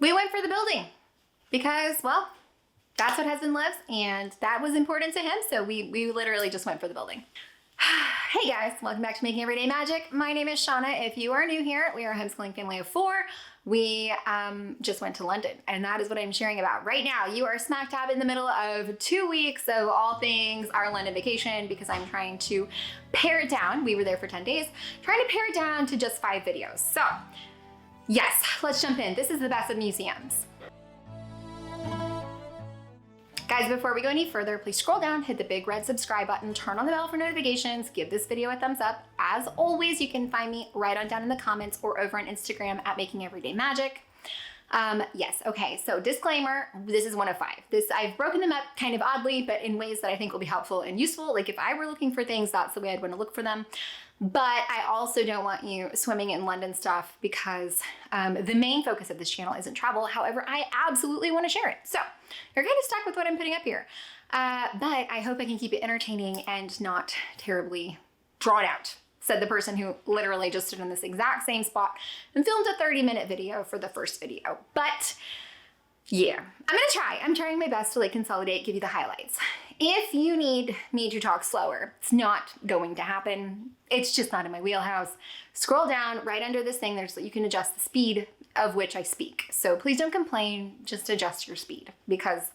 we went for the building because, well, that's what husband loves and that was important to him. So we literally just went for the building. Hey guys, welcome back to Making Everyday Magic. My name is Shauna. If you are new here, we are a homeschooling family of 4. We just went to London and that is what I'm sharing about right now. You are smack dab in the middle of 2 weeks of all things our London vacation because I'm trying to pare it down. We were there for 10 days, trying to pare it down to just 5 videos. So yes, let's jump in. This is the best of museums. Guys, before we go any further, please scroll down, hit the big red subscribe button, turn on the bell for notifications, give this video a thumbs up. As always, you can find me right on down in the comments or over on Instagram at Making Everyday Magic. Yes, okay, so disclaimer, this is one of 5. I've broken them up kind of oddly, but in ways that I think will be helpful and useful. Like if I were looking for things, that's the way I'd want to look for them. But I also don't want you swimming in London stuff because the main focus of this channel isn't travel. However, I absolutely want to share it. So you're kind of stuck with what I'm putting up here. But I hope I can keep it entertaining and not terribly drawn out, said the person who literally just stood in this exact same spot and filmed a 30-minute video for the first video. But yeah, I'm gonna try. I'm trying my best to like consolidate, give you the highlights. If you need me to talk slower, it's not going to happen. It's just not in my wheelhouse. Scroll down right under this thing so you can adjust the speed of which I speak. So please don't complain, just adjust your speed because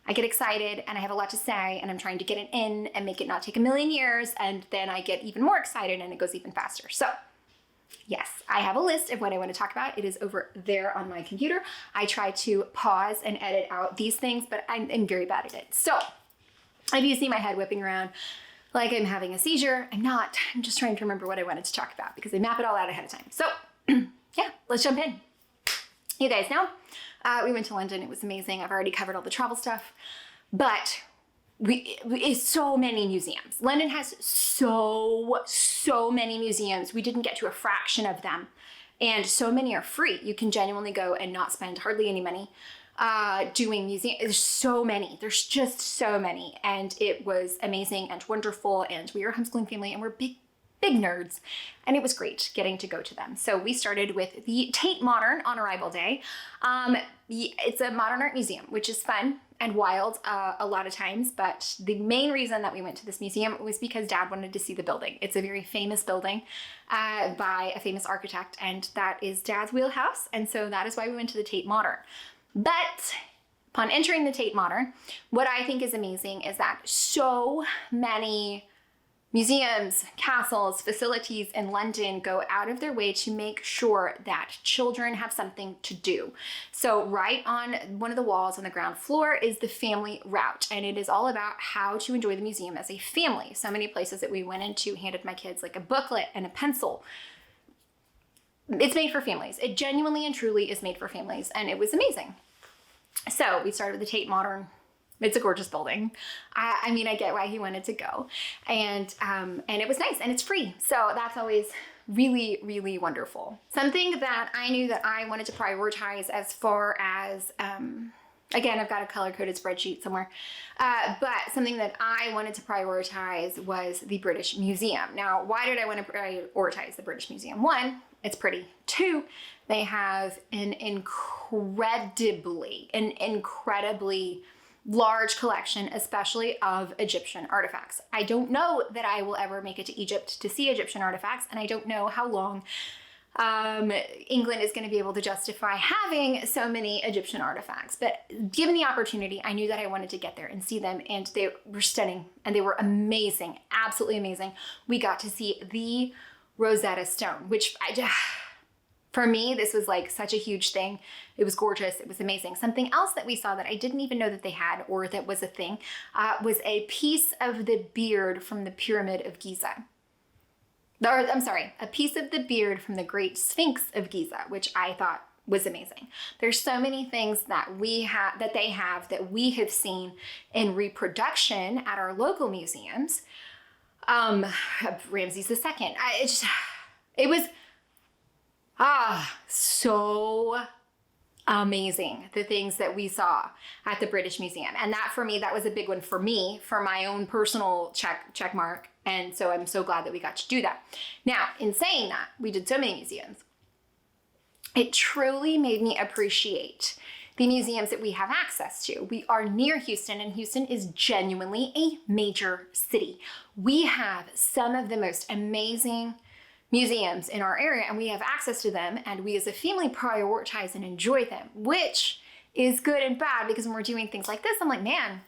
I get excited and I have a lot to say and I'm trying to get it in and make it not take a million years, and then I get even more excited and it goes even faster. So yes, I have a list of what I want to talk about. It is over there on my computer. I try to pause and edit out these things, but I'm very bad at it. So if you see my head whipping around like I'm having a seizure, I'm not. I'm just trying to remember what I wanted to talk about because I map it all out ahead of time. So yeah, let's jump in. You guys know, we went to London. It was amazing. I've already covered all the travel stuff, but it's so many museums. London has so many museums. We didn't get to a fraction of them. And so many are free. You can genuinely go and not spend hardly any money doing museum. There's so many. There's just so many. And it was amazing and wonderful. And we are a homeschooling family and we're big nerds. And it was great getting to go to them. So we started with the Tate Modern on arrival day. It's a modern art museum, which is fun and wild a lot of times. But the main reason that we went to this museum was because Dad wanted to see the building. It's a very famous building by a famous architect, and that is Dad's wheelhouse. And so that is why we went to the Tate Modern. But upon entering the Tate Modern, what I think is amazing is that so many museums, castles, facilities in London go out of their way to make sure that children have something to do. So right on one of the walls on the ground floor is the family route, and it is all about how to enjoy the museum as a family. So many places that we went into handed my kids like a booklet and a pencil. It's made for families. It genuinely and truly is made for families, and it was amazing. So we started with the Tate Modern. It's a gorgeous building. I mean, I get why he wanted to go, and it was nice and it's free. So that's always really, really wonderful. Something that I knew that I wanted to prioritize as far as, again, I've got a color-coded spreadsheet somewhere, but something that I wanted to prioritize was the British Museum. Now, why did I want to prioritize the British Museum? 1, it's pretty. 2, they have an incredibly large collection, especially of Egyptian artifacts. I don't know that I will ever make it to Egypt to see Egyptian artifacts, and I don't know how long England is going to be able to justify having so many Egyptian artifacts. But given the opportunity, I knew that I wanted to get there and see them, and they were stunning and they were amazing, absolutely amazing. We got to see the Rosetta Stone, which for me, this was like such a huge thing. It was gorgeous. It was amazing. Something else that we saw that I didn't even know that they had or that was a thing was a piece of the beard from the Pyramid of Giza. A piece of the beard from the Great Sphinx of Giza, which I thought was amazing. There's so many things that they have that we have seen in reproduction at our local museums. Ramses II. It was so amazing, the things that we saw at the British Museum. And that for me, that was a big one for me, for my own personal check mark. And so I'm so glad that we got to do that. Now, in saying that, we did so many museums. it truly made me appreciate the museums that we have access to. We are near Houston, and Houston is genuinely a major city. We have some of the most amazing museums in our area, and we have access to them, and we as a family prioritize and enjoy them, which is good and bad, because when we're doing things like this, I'm like, man,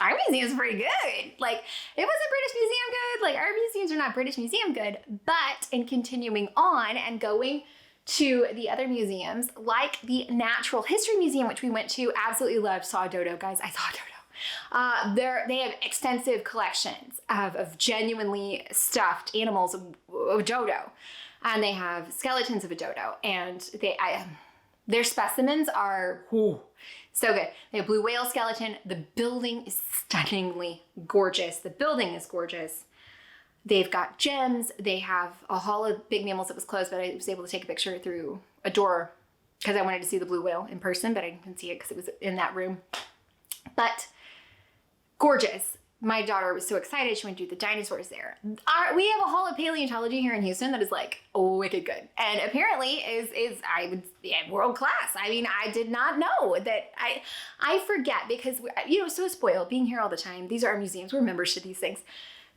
our museum is pretty good. Like, it wasn't British Museum good. Like, our museums are not British Museum good. But in continuing on and going to the other museums, like the Natural History Museum, which we went to, absolutely loved, saw DODO, guys. I saw DODO. They have extensive collections of genuinely stuffed animals of dodo. And they have skeletons of a dodo. And their specimens are so good. They have blue whale skeleton. The building is stunningly gorgeous. The building is gorgeous. They've got gems. They have a hall of big mammals that was closed, but I was able to take a picture through a door because I wanted to see the blue whale in person, but I didn't see it because it was in that room. But gorgeous. My daughter was so excited. She went to do the dinosaurs there. We have a hall of paleontology here in Houston that is like wicked good, and apparently is world class. I mean, I did not know that. I forget because so spoiled being here all the time. These are our museums. We're members to these things.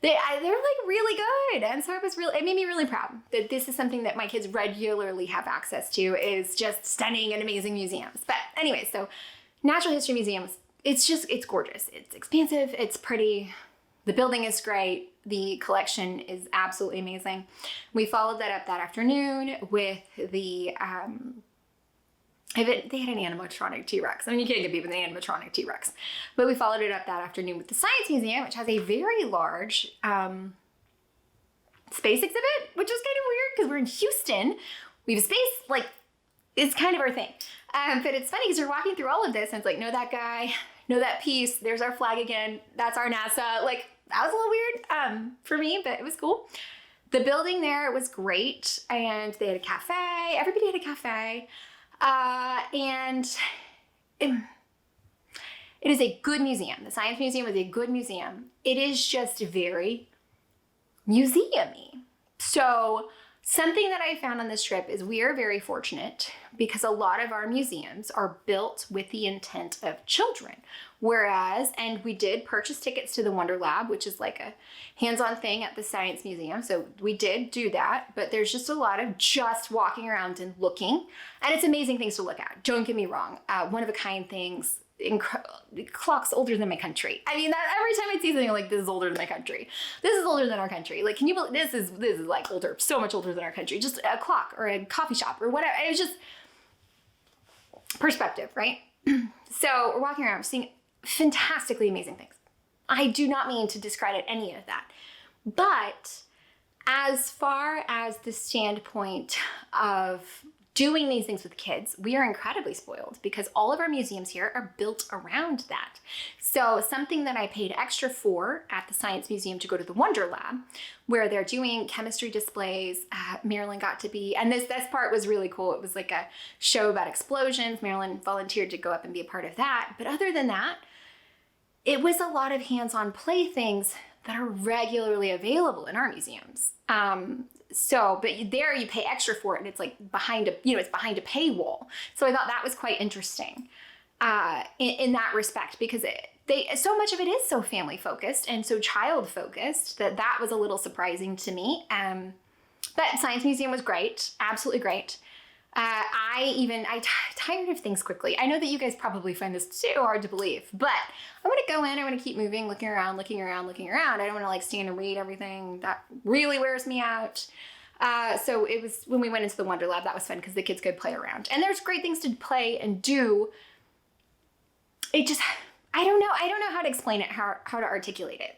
They're like really good, and so it made me really proud that this is something that my kids regularly have access to, is just stunning and amazing museums. But anyway, so Natural History Museums. It's gorgeous. It's expansive. It's pretty. The building is great. The collection is absolutely amazing. We followed that up that afternoon with the, they had an animatronic T-Rex. I mean, you can't get people an animatronic T-Rex. But we followed it up that afternoon with the Science Museum, which has a very large space exhibit, which is kind of weird because we're in Houston. We have space, like, it's kind of our thing. But it's funny because you're walking through all of this and it's like, know that guy, know that piece, there's our flag again, that's our NASA. Like, that was a little weird for me, but it was cool. The building there was great, and they had a cafe. Everybody had a cafe. And it is a good museum. The Science Museum is a good museum. It is just very museum-y. So something that I found on this trip is we are very fortunate because a lot of our museums are built with the intent of children. And we did purchase tickets to the Wonderlab, which is like a hands-on thing at the Science Museum. So we did do that, but there's just a lot of just walking around and looking. And it's amazing things to look at. Don't get me wrong. One-of-a-kind things, clocks older than my country. I mean, that every time I see something, I'm like, this is older than my country. This is older than our country. Like, can you believe this is like older, so much older than our country. Just a clock or a coffee shop or whatever. It was just perspective, right? So we're walking around seeing fantastically amazing things. I do not mean to discredit any of that. But as far as the standpoint of doing these things with kids, we are incredibly spoiled because all of our museums here are built around that. So something that I paid extra for at the Science Museum to go to the Wonderlab, where they're doing chemistry displays, Marilyn got to be, and this part was really cool. It was like a show about explosions. Marilyn volunteered to go up and be a part of that. But other than that, it was a lot of hands-on play things that are regularly available in our museums. But there you pay extra for it, and it's like behind a paywall. So I thought that was quite interesting in that respect, because so much of it is so family focused and so child focused that was a little surprising to me. But Science Museum was great, absolutely great. I tired of things quickly. I know that you guys probably find this too hard to believe, but I want to go in, I want to keep moving, looking around. I don't want to like stand and read everything. That really wears me out. So it was when we went into the Wonderlab, that was fun because the kids could play around. And there's great things to play and do. I don't know how to explain it, how to articulate it.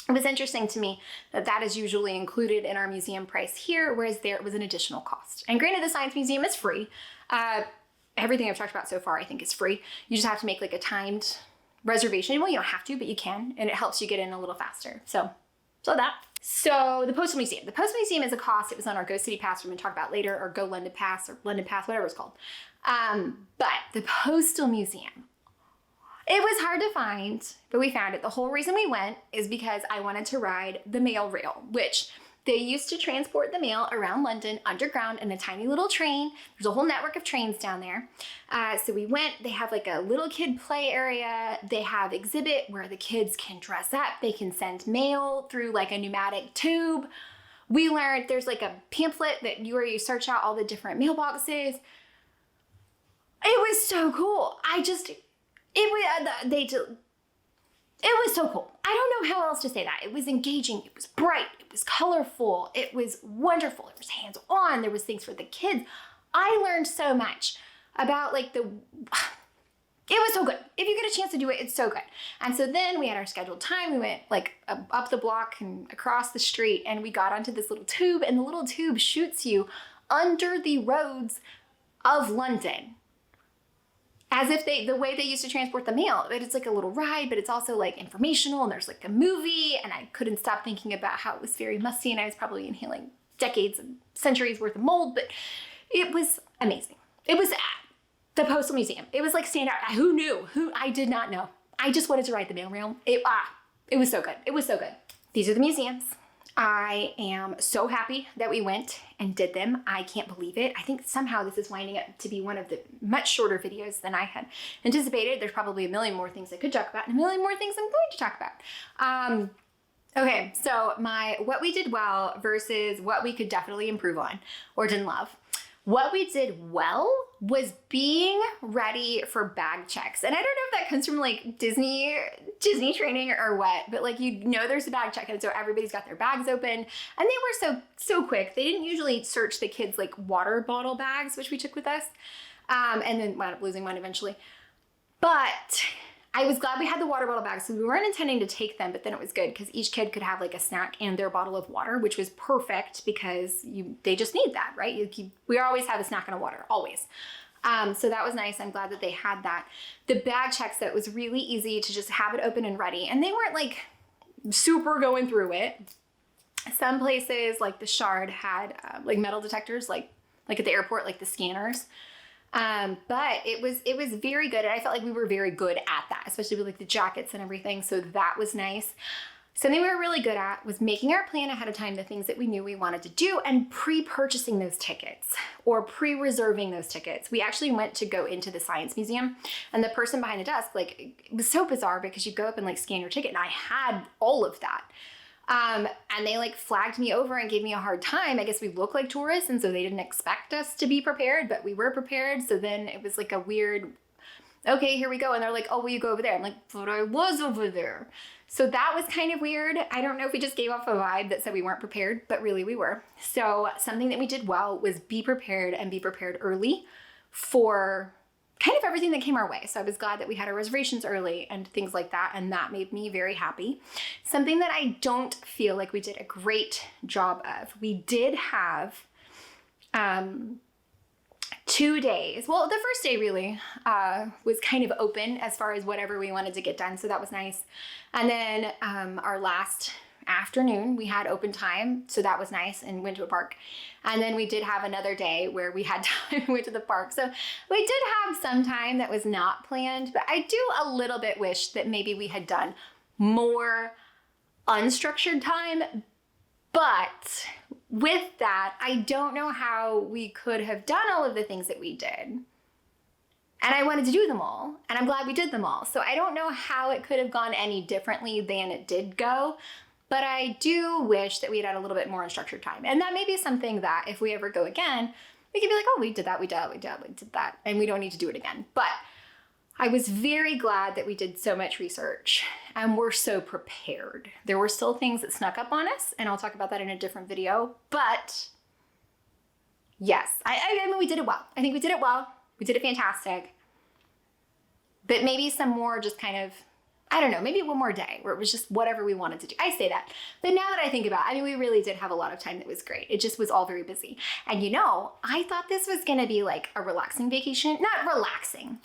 It was interesting to me that is usually included in our museum price here, whereas there was an additional cost. And granted, the Science Museum is free. Everything I've talked about so far, I think, is free. You just have to make like a timed reservation. Well, you don't have to, but you can, and it helps you get in a little faster. So that. So the Postal Museum. The Postal Museum is a cost. It was on our Go City Pass, we're going to talk about later, or Go London Pass, or London Pass, whatever it's called. But the Postal Museum, it was hard to find, but we found it. The whole reason we went is because I wanted to ride the mail rail, which They used to transport the mail around London underground in a tiny little train. There's a whole network of trains down there. So we went, they have like a little kid play area. They have exhibit where the kids can dress up. They can send mail through like a pneumatic tube. We learned there's like a pamphlet where you search out all the different mailboxes. It was so cool. It was so cool. I don't know how else to say that. It was engaging. It was bright. It was colorful. It was wonderful. It was hands-on. There was things for the kids. I learned so much about like it was so good. If you get a chance to do it, it's so good. And so then we had our scheduled time. We went like up the block and across the street, and we got onto this little tube, and the little tube shoots you under the roads of London. As if the way they used to transport the mail, it's like a little ride, but it's also like informational, and there's like a movie, and I couldn't stop thinking about how it was very musty, and I was probably inhaling decades and centuries worth of mold, but it was amazing. It was at the Postal Museum. It was like stand out. Who knew? I did not know. I just wanted to ride the mailroom. It was so good. It was so good. These are the museums. I am so happy that we went and did them. I can't believe it. I think somehow this is winding up to be one of the much shorter videos than I had anticipated. There's probably a million more things I could talk about and a million more things I'm going to talk about. Okay, so what we did well versus what we could definitely improve on or didn't love. What we did well was being ready for bag checks. And I don't know if that comes from like Disney training or what, but like, there's a bag check, and so everybody's got their bags open, and they were so quick. They didn't usually search the kids' like water bottle bags, which we took with us, and then wound up losing one eventually. But I was glad we had the water bottle bags, so we weren't intending to take them, but then it was good because each kid could have like a snack and their bottle of water, which was perfect because they just need that, right? We always have a snack and a water, always. So that was nice. I'm glad that they had that. The bag checks, that was really easy to just have it open and ready, and they weren't like super going through it. Some places like the Shard had like metal detectors, like at the airport, like the scanners. But it was very good, and I felt like we were very good at that, especially with like the jackets and everything. So that was nice. Something we were really good at was making our plan ahead of time, the things that we knew we wanted to do, and pre-purchasing those tickets or pre-reserving those tickets. We actually went to go into the Science Museum, and the person behind the desk, like, it was so bizarre because you go up and like scan your ticket, and I had all of that. And they like flagged me over and gave me a hard time. I guess we look like tourists, and so they didn't expect us to be prepared, but we were prepared. So then it was like a weird, okay, here we go. And they're like, oh, will you go over there? I'm like, but I was over there. So that was kind of weird. I don't know if we just gave off a vibe that said we weren't prepared, but really we were. So something that we did well was be prepared, and be prepared early for kind of everything that came our way. So I was glad that we had our reservations early and things like that, and that made me very happy. Something that I don't feel like we did a great job of, we did have 2 days. Well, the first day really was kind of open as far as whatever we wanted to get done, so that was nice. And then our last afternoon we had open time, so that was nice, and went to a park. And then we did have another day where we had time and went to the park. So we did have some time that was not planned, but I do a little bit wish that maybe we had done more unstructured time. But with that, I don't know how we could have done all of the things that we did. And I wanted to do them all, and I'm glad we did them all. So I don't know how it could have gone any differently than it did go. But I do wish that we had had a little bit more unstructured time. And that may be something that if we ever go again, we could be like, oh, we did that, and we don't need to do it again. But I was very glad that we did so much research and we're so prepared. There were still things that snuck up on us, and I'll talk about that in a different video. But yes, I mean, we did it well. I think we did it well. We did it fantastic. But maybe some more just kind of, I don't know, maybe one more day where it was just whatever we wanted to do. I say that. But now that I think about it, I mean, we really did have a lot of time that was great. It just was all very busy. And I thought this was going to be like a relaxing vacation. Not relaxing.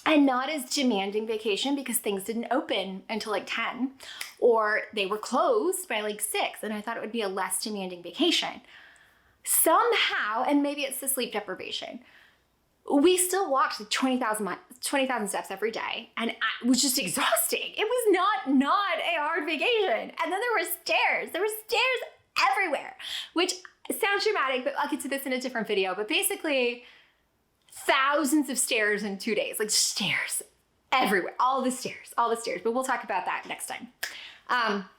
And not as demanding vacation because things didn't open until like 10. Or they were closed by like 6. And I thought it would be a less demanding vacation. Somehow, and maybe it's the sleep deprivation, we still walked 20,000 steps every day, and it was just exhausting. It was not a hard vacation. And then there were stairs. There were stairs everywhere, which sounds dramatic, but I'll get to this in a different video. But basically, thousands of stairs in 2 days, like stairs everywhere, all the stairs, but we'll talk about that next time.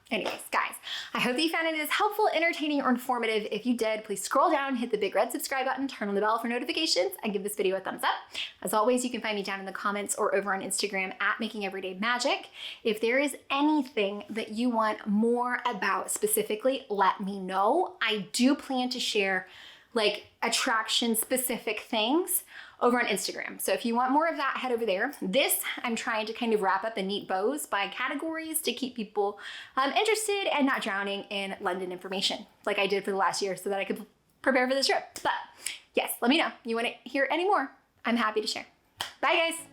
Anyways, guys, I hope that you found it as helpful, entertaining, or informative. If you did, please scroll down, hit the big red subscribe button, turn on the bell for notifications, and give this video a thumbs up. As always, you can find me down in the comments or over on Instagram at Making Everyday Magic. If there is anything that you want more about specifically, let me know. I do plan to share like attraction specific things over on Instagram. So if you want more of that, head over there. This, I'm trying to kind of wrap up in neat bows by categories to keep people interested and not drowning in London information like I did for the last year so that I could prepare for this trip. But yes, let me know. You want to hear any more? I'm happy to share. Bye guys.